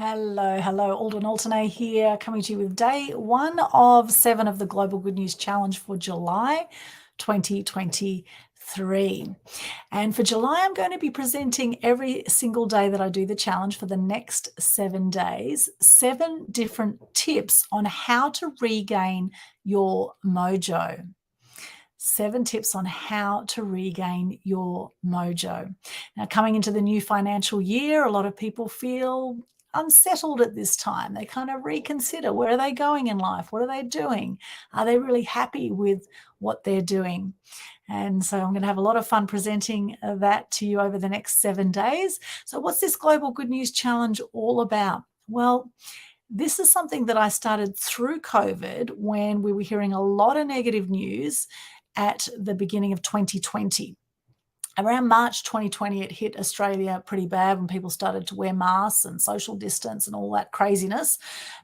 Hello, Alden Alternate here, coming to you with day 1 of 7 of the Global Good News Challenge for July 2023. And for July, I'm going to be presenting every single day that I do the challenge for the next 7 days, 7 different tips on how to regain your mojo. 7 tips on how to regain your mojo. Now, coming into the new financial year, a lot of people feel unsettled at this time. They kind of reconsider, where are they going in life? What are they doing? Are they really happy with what they're doing? And so I'm going to have a lot of fun presenting that to you over the next 7 days. So what's this Global Good News Challenge all about? Well, this is something that I started through COVID when we were hearing a lot of negative news at the beginning of 2020. Around March 2020, it hit Australia pretty bad when people started to wear masks and social distance and all that craziness.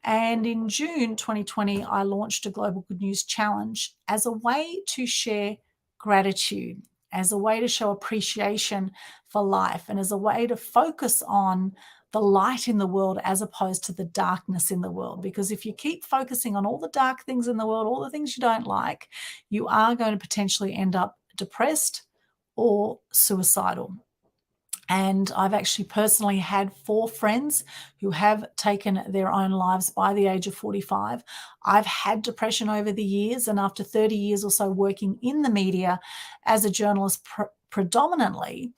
And in June 2020, I launched a Global Good News Challenge as a way to share gratitude, as a way to show appreciation for life, and as a way to focus on the light in the world as opposed to the darkness in the world. Because if you keep focusing on all the dark things in the world, all the things you don't like, you are going to potentially end up depressed or suicidal. And I've actually personally had 4 friends who have taken their own lives by the age of 45. I've had depression over the years, and after 30 years or so working in the media as a journalist predominantly,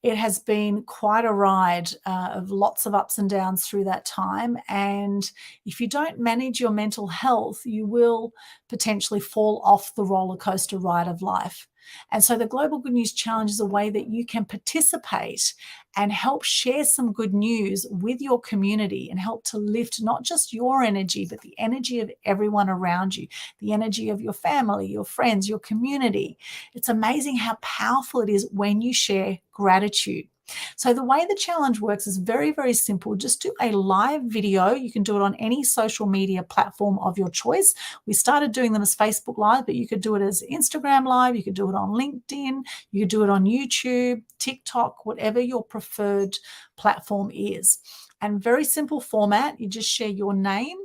it has been quite a ride of lots of ups and downs through that time. And if you don't manage your mental health, you will potentially fall off the roller coaster ride of life. And so the Global Good News Challenge is a way that you can participate and help share some good news with your community and help to lift not just your energy, but the energy of everyone around you, the energy of your family, your friends, your community. It's amazing how powerful it is when you share gratitude. So the way the challenge works is very, very simple. Just do a live video. You can do it on any social media platform of your choice. We started doing them as Facebook Live, but you could do it as Instagram Live. You could do it on LinkedIn. You could do it on YouTube, TikTok, whatever your preferred platform is. And very simple format. You just share your name,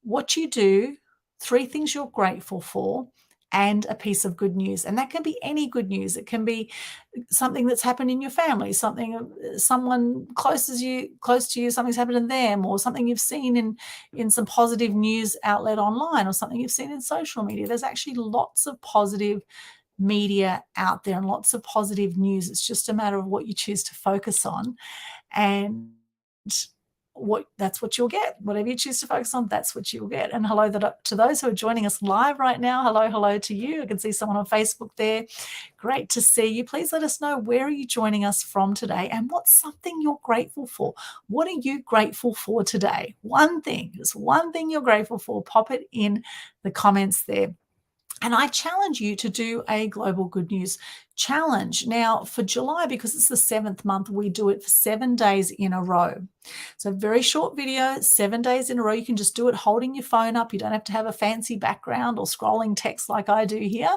what you do, 3 things you're grateful for, and a piece of good news. And that can be any good news. It can be something that's happened in your family, someone close to you, something's happened to them, or something you've seen in some positive news outlet online, or something you've seen in social media. There's actually lots of positive media out there and lots of positive news. It's just a matter of what you choose to focus on. And that's what you'll get. Whatever you choose to focus on, that's what you'll get. And hello to those who are joining us live right now. Hello to you. I can see someone on Facebook there. Great to see you. Please let us know, where are you joining us from today, and what's something you're grateful for? What are you grateful for today? One thing, just one thing you're grateful for. Pop it in the comments there. And I challenge you to do a Global Good News Challenge. Now, for July, because it's the 7th month, we do it for 7 days in a row. So very short video, 7 days in a row. You can just do it holding your phone up. You don't have to have a fancy background or scrolling text like I do here.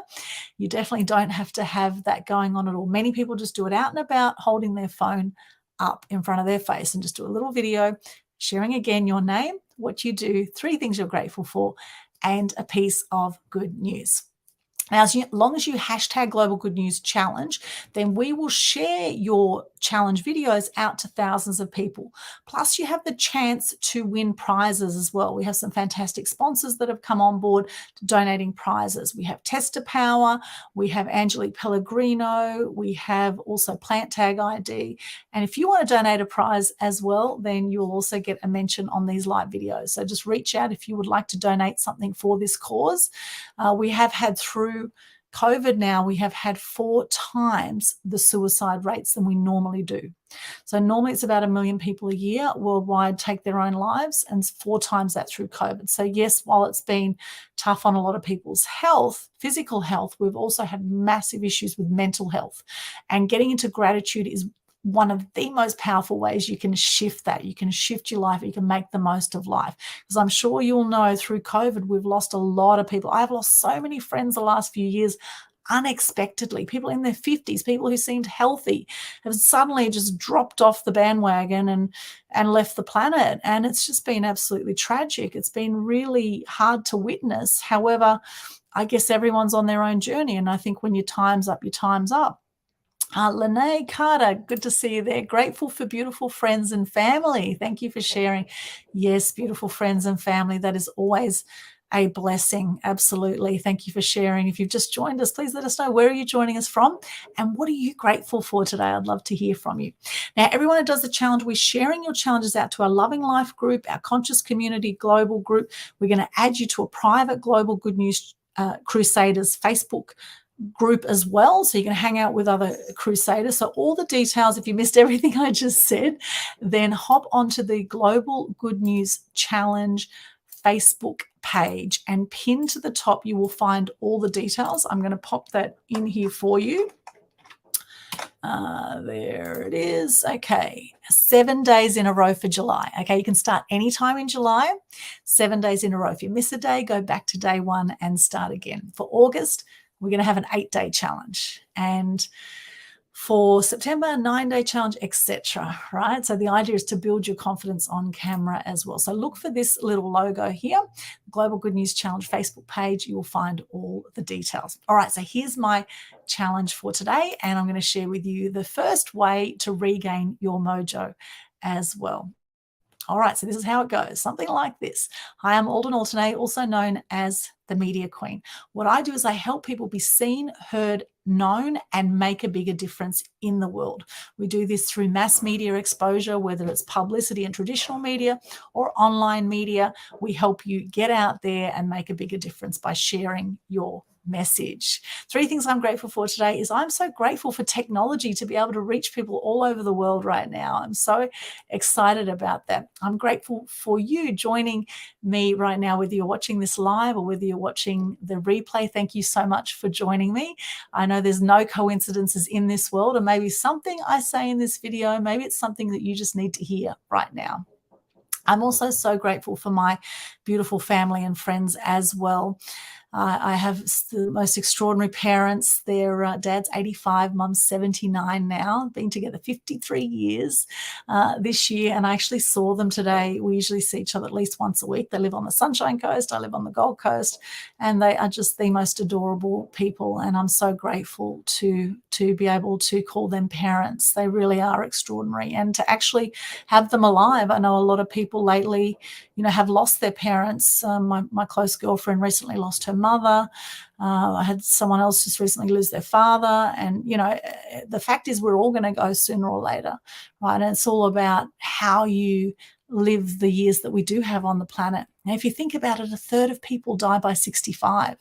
You definitely don't have to have that going on at all. Many people just do it out and about, holding their phone up in front of their face, and just do a little video, sharing again your name, what you do, 3 things you're grateful for, and a piece of good news. Now, as long as you hashtag Global Good News Challenge, then we will share your challenge videos out to thousands of people. Plus, you have the chance to win prizes as well. We have some fantastic sponsors that have come on board to donating prizes. We have Tester Power, we have Angelique Pellegrino, we have also Plant Tag ID. And if you want to donate a prize as well, then you'll also get a mention on these live videos. So just reach out if you would like to donate something for this cause. We have had, through COVID now, we have had 4 times the suicide rates than we normally do. So normally it's about 1 million people a year worldwide take their own lives, and 4 times that through COVID. So yes, while it's been tough on a lot of people's health, physical health, we've also had massive issues with mental health. And getting into gratitude is one of the most powerful ways you can shift that. You can shift your life. You can make the most of life. Because I'm sure you'll know, through COVID, we've lost a lot of people. I've lost so many friends the last few years unexpectedly. People in their 50s, people who seemed healthy, have suddenly just dropped off the bandwagon and left the planet. And it's just been absolutely tragic. It's been really hard to witness. However, I guess everyone's on their own journey. And I think when your time's up, your time's up. Lene Carter, good to see you there. Grateful for beautiful friends and family. Thank you for sharing. Yes, beautiful friends and family. That is always a blessing. Absolutely. Thank you for sharing. If you've just joined us, please let us know, where are you joining us from and what are you grateful for today? I'd love to hear from you. Now, everyone who does the challenge, we're sharing your challenges out to our Loving Life group, our Conscious Community Global group. We're going to add you to a private Global Good News Crusaders Facebook group as well, so you can hang out with other crusaders. So all the details, if you missed everything I just said, then hop onto the Global Good News Challenge Facebook page, and pinned to the top you will find all the details. I'm going to pop that in here for you. There it is. Okay, 7 days in a row for July. Okay, you can start anytime in July, 7 days in a row. If you miss a day, go back to day one and start again. For August, we're going to have an 8-day challenge. And for September, 9-day challenge, etc. Right? So the idea is to build your confidence on camera as well. So look for this little logo here, Global Good News Challenge Facebook page. You will find all the details. All right, so here's my challenge for today, and I'm going to share with you the first way to regain your mojo as well. All right, so this is how it goes, something like this. Hi, I'm Alden Alternate, also known as the Media Queen. What I do is I help people be seen, heard, known, and make a bigger difference in the world. We do this through mass media exposure, whether it's publicity and traditional media or online media. We help you get out there and make a bigger difference by sharing your message. 3 things I'm grateful for today is I'm so grateful for technology to be able to reach people all over the world right now. I'm so excited about that. I'm grateful for you joining me right now, whether you're watching this live or whether you're watching the replay. Thank you so much for joining me. I know there's no coincidences in this world, and maybe something I say in this video, maybe it's something that you just need to hear right now. I'm also so grateful for my beautiful family and friends as well. I have the most extraordinary parents. Their dad's 85, mum's 79 now, been together 53 years this year, and I actually saw them today. We usually see each other at least once a week. They live on the Sunshine Coast, I live on the Gold Coast, and they are just the most adorable people, and I'm so grateful to be able to call them parents. They really are extraordinary, and to actually have them alive. I know a lot of people lately, have lost their parents. My close girlfriend recently lost her mother. I had someone else just recently lose their father. And, the fact is we're all going to go sooner or later, right? And it's all about how you live the years that we do have on the planet. Now, if you think about it, 1/3 of people die by 65.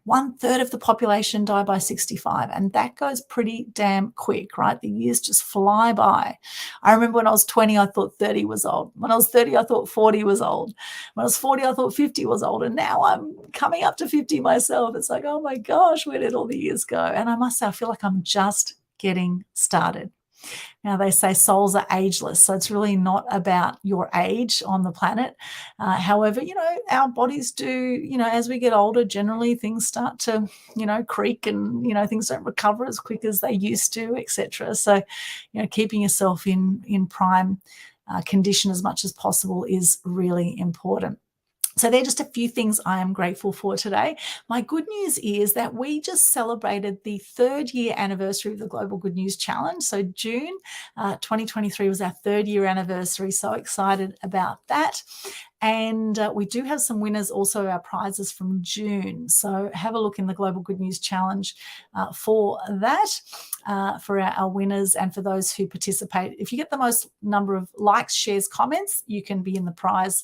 1/3 of the population die by 65, and that goes pretty damn quick, right? The years just fly by. I remember when I was 20, I thought 30 was old. When I was 30, I thought 40 was old. When I was 40, I thought 50 was old, and now I'm coming up to 50 myself. It's like, oh my gosh, where did all the years go? And I must say, I feel like I'm just getting started. Now, they say souls are ageless, so it's really not about your age on the planet. However, our bodies do, as we get older, generally things start to, creak, and, things don't recover as quick as they used to, etc. So, keeping yourself in prime condition as much as possible is really important. So they're just a few things I am grateful for today. My good news is that we just celebrated the 3rd year anniversary of the Global Good News Challenge. So June 2023 was our 3rd year anniversary. So excited about that. And we do have some winners, also our prizes from June. So have a look in the Global Good News Challenge for that, for our winners and for those who participate. If you get the most number of likes, shares, comments, you can be in the prize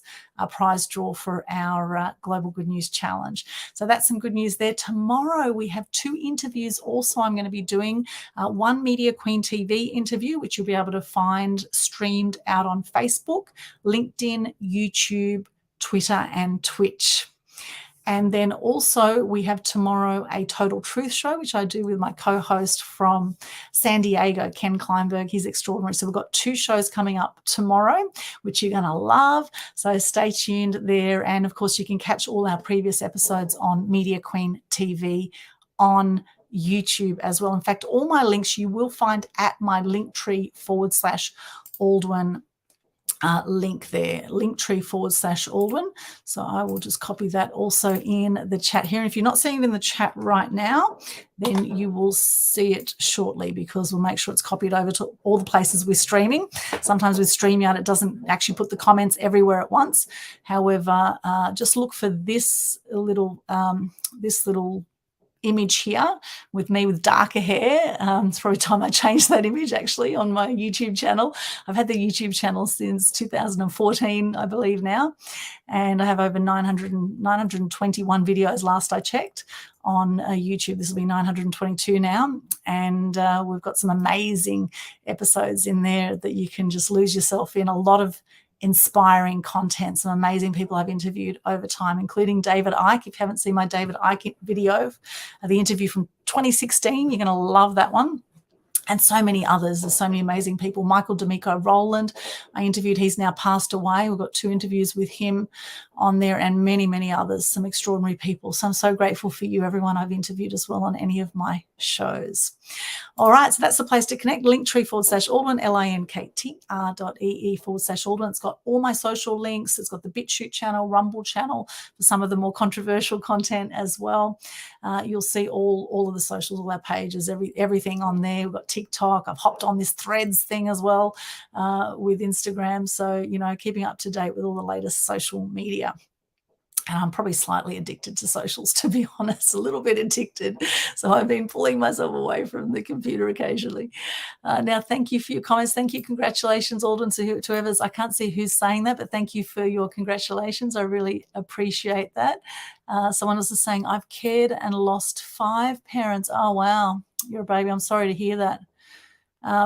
draw for our Global Good News Challenge. So that's some good news there. Tomorrow we have 2 interviews also I'm going to be doing. One Media Queen TV interview, which you'll be able to find streamed out on Facebook, LinkedIn, YouTube, Twitter, and Twitch. And then also we have tomorrow a Total Truth show, which I do with my co-host from San Diego, Ken Kleinberg. He's extraordinary. So we've got 2 shows coming up tomorrow, which you're going to love. So stay tuned there. And of course, you can catch all our previous episodes on Media Queen TV on YouTube as well. In fact, all my links you will find at my linktree/Aldwin link there, linktree/Aldwin. So I will just copy that also in the chat here. And if you're not seeing it in the chat right now, then you will see it shortly, because we'll make sure it's copied over to all the places we're streaming. Sometimes with StreamYard, it doesn't actually put the comments everywhere at once. However, just look for this little image here with me with darker hair. It's probably time I changed that image actually on my YouTube channel. I've had the YouTube channel since 2014, I believe now, and I have over 921 videos last I checked on YouTube. This will be 922 now, and we've got some amazing episodes in there that you can just lose yourself in. A lot of inspiring content, some amazing people I've interviewed over time, including David Icke. If you haven't seen my David Icke video, the interview from 2016, you're going to love that one. And so many others. There's so many amazing people. Michael D'Amico Rowland, I interviewed. He's now passed away. We've got 2 interviews with him on there, and many, many others, some extraordinary people. So I'm so grateful for you, everyone I've interviewed as well on any of my shows. All right, so that's the place to connect. Linktree/Aldwin, linktr.ee/Aldwin. It's got all my social links. It's got the BitChute channel, Rumble channel for some of the more controversial content as well. You'll see all of the socials, all our pages, everything on there. We've got TikTok. I've hopped on this Threads thing as well with Instagram. So, keeping up to date with all the latest social media. And I'm probably slightly addicted to socials, to be honest, a little bit addicted. So I've been pulling myself away from the computer occasionally. Now, thank you for your comments. Thank you. Congratulations, Alden, to whoever's. I can't see who's saying that, but thank you for your congratulations. I really appreciate that. Someone else is saying, I've cared and lost 5 parents. Oh, wow. You're a baby. I'm sorry to hear that.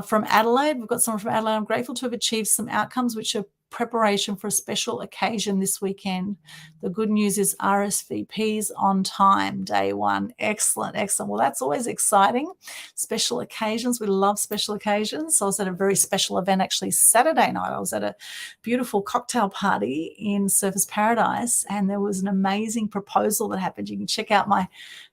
From Adelaide, we've got someone from Adelaide. I'm grateful to have achieved some outcomes which are preparation for a special occasion this weekend. The good news is RSVPs on time, day 1. Excellent, excellent. Well, that's always exciting. Special occasions, we love special occasions. So I was at a very special event actually Saturday night. I was at a beautiful cocktail party in Surfers Paradise, and there was an amazing proposal that happened. You can check out my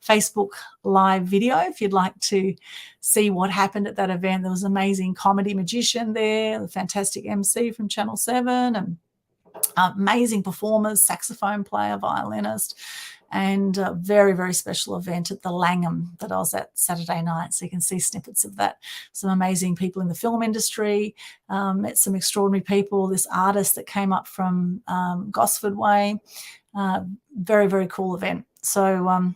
Facebook live video if you'd like to see what happened at that event. There was an amazing comedy magician there, a fantastic MC from Channel 7, and amazing performers, saxophone player, violinist, and a very, very special event at the Langham that I was at Saturday night. So you can see snippets of that. Some amazing people in the film industry, met some extraordinary people, this artist that came up from Gosford Way. Very, very cool event. So,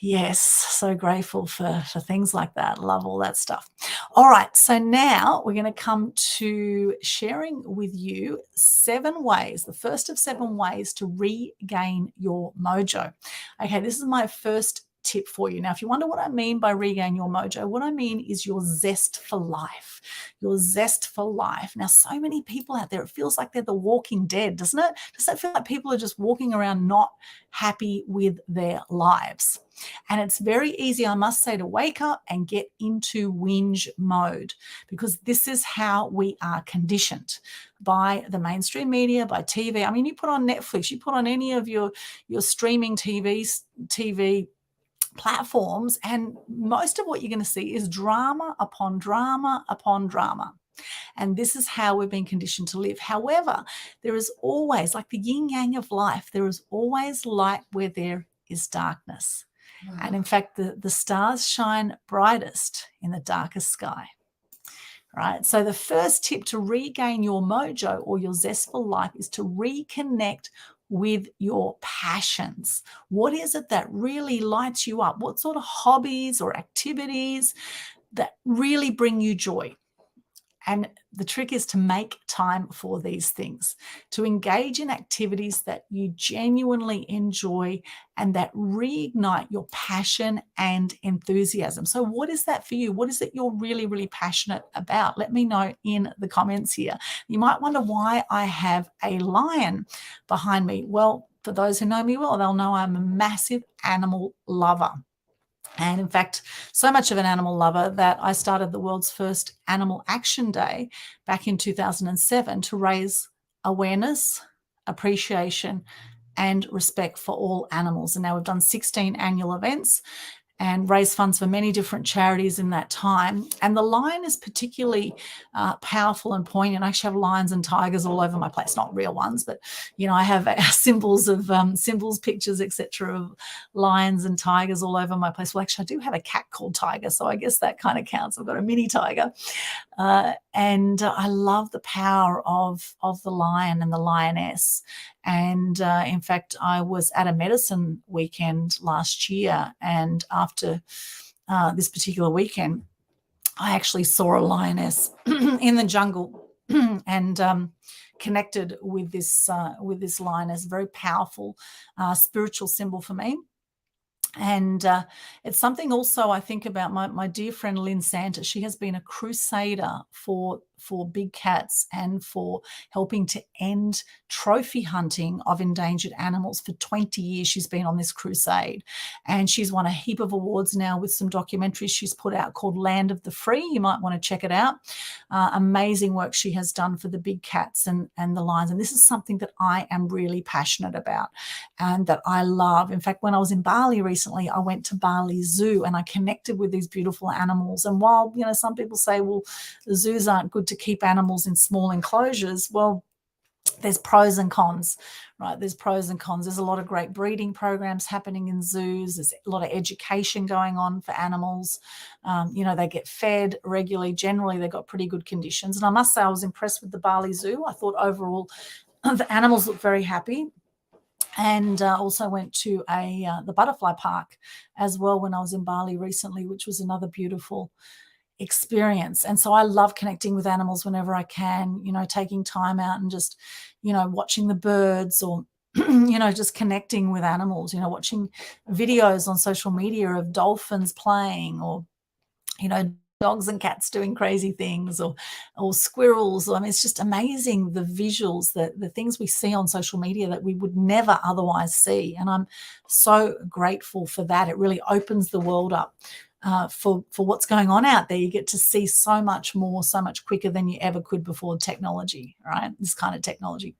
yes, so grateful for things like that. Love all that stuff. All right, so now we're going to come to sharing with you 7 ways, the first of 7 ways to regain your mojo. Okay, this is my first tip for you. Now, if you wonder what I mean by regain your mojo, what I mean is your zest for life, your zest for life. Now, so many people out there, it feels like they're the walking dead, doesn't it? Does that feel like people are just walking around not happy with their lives? And it's very easy, I must say, to wake up and get into whinge mode, because this is how we are conditioned by the mainstream media, by TV. I mean, you put on Netflix, you put on any of your streaming TV platforms, and most of what you're going to see is drama upon drama upon drama. And this is how we've been conditioned to live. However, there is always, like the yin yang of life, there is always light where there is darkness. And in fact, the stars shine brightest in the darkest sky. Right? So the first tip to regain your mojo or your zest for life is to reconnect with your passions. What is it that really lights you up? What sort of hobbies or activities that really bring you joy? And the trick is to make time for these things, to engage in activities that you genuinely enjoy and that reignite your passion and enthusiasm. So what is that for you? What is it you're really, really passionate about? Let me know in the comments here. You might wonder why I have a lion behind me. Well, for those who know me well, they'll know I'm a massive animal lover. And in fact, so much of an animal lover that I started the world's first Animal Action Day back in 2007 to raise awareness, appreciation, and respect for all animals. And now we've done 16 annual events, and raise funds for many different charities in that time. And the lion is particularly powerful and poignant. I actually have lions and tigers all over my place, not real ones, but I have symbols, pictures, etc., of lions and tigers all over my place. Well, actually, I do have a cat called Tiger, so I guess that kind of counts. I've got a mini tiger, and I love the power of the lion and the lioness. And in fact, I was at a medicine weekend last year, and after this particular weekend, I actually saw a lioness in the jungle and connected with this lioness. Very powerful spiritual symbol for me. And it's something also I think about my dear friend Lynn Santa. She has been a crusader for big cats and for helping to end trophy hunting of endangered animals. For 20 years she's been on this crusade, and she's won a heap of awards now with some documentaries she's put out called Land of the Free. You might want to check it out. Amazing work she has done for the big cats and the lions. And this is something that I am really passionate about and that I love. In fact, when I was in Bali recently, I went to Bali Zoo and I connected with these beautiful animals. And while, some people say, well, the zoos aren't good to keep animals in small enclosures, well, there's pros and cons, right? There's pros and cons. There's a lot of great breeding programs happening in zoos. There's a lot of education going on for animals. They get fed regularly. Generally, they've got pretty good conditions. And I must say, I was impressed with the Bali Zoo. I thought overall the animals looked very happy. And also went to the butterfly park as well when I was in Bali recently, which was another beautiful experience. And so I love connecting with animals whenever I can, taking time out and just, watching the birds or, just connecting with animals, watching videos on social media of dolphins playing or, dogs and cats doing crazy things or squirrels. I mean, it's just amazing, the visuals, the things we see on social media that we would never otherwise see. And I'm so grateful for that. It really opens the world up for what's going on out there. You get to see so much more, so much quicker than you ever could before technology, right? This kind of technology.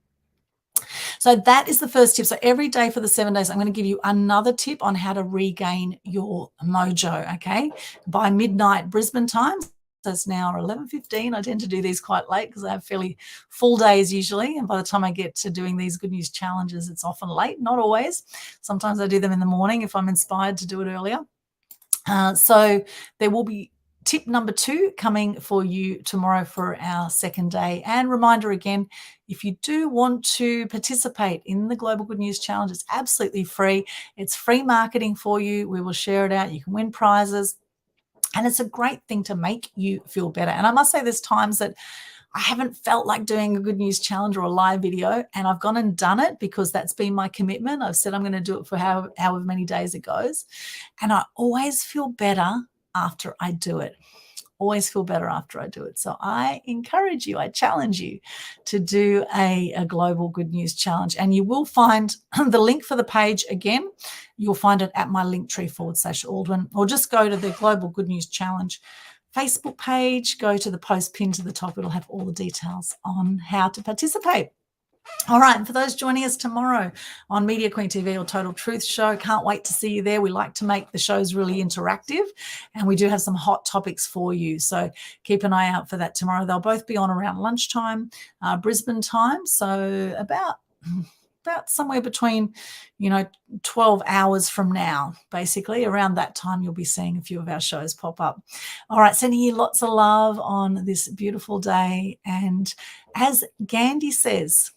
So that is the first tip. So every day for the 7 days, I'm going to give you another tip on how to regain your mojo, okay? By midnight Brisbane time. So it's now 11:15. I tend to do these quite late because I have fairly full days usually. And by the time I get to doing these good news challenges, it's often late, not always. Sometimes I do them in the morning if I'm inspired to do it earlier. So there will be tip number 2 coming for you tomorrow for our second day. And reminder again, if you do want to participate in the Global Good News Challenge, it's absolutely free. It's free marketing for you. We will share it out. You can win prizes. And it's a great thing to make you feel better. And I must say there's times that I haven't felt like doing a good news challenge or a live video, and I've gone and done it because that's been my commitment. I've said I'm going to do it for however many days it goes. And I always feel better after I do it. Always feel better after I do it. So I encourage you, I challenge you to do a global good news challenge. And you will find the link for the page again. You'll find it at my linktree/Aldwin, or just go to the Global Good News Challenge Facebook page, go to the post pinned to the top. It'll have all the details on how to participate. All right, and for those joining us tomorrow on Media Queen TV or Total Truth Show, can't wait to see you there. We like to make the shows really interactive, and we do have some hot topics for you. So keep an eye out for that tomorrow. They'll both be on around lunchtime, Brisbane time, so about somewhere between 12 hours from now. Basically around that time you'll be seeing a few of our shows pop up. All right, sending you lots of love on this beautiful day. And as Gandhi says,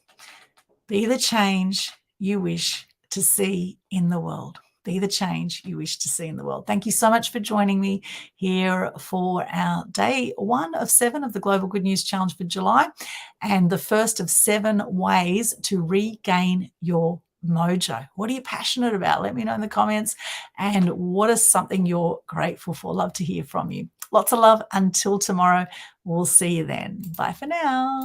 be the change you wish to see in the world. Be the change you wish to see in the world. Thank you so much for joining me here for our day 1 of 7 of the Global Good News Challenge for July, and the first of 7 ways to regain your mojo. What are you passionate about? Let me know in the comments. And what is something you're grateful for? Love to hear from you. Lots of love until tomorrow. We'll see you then. Bye for now.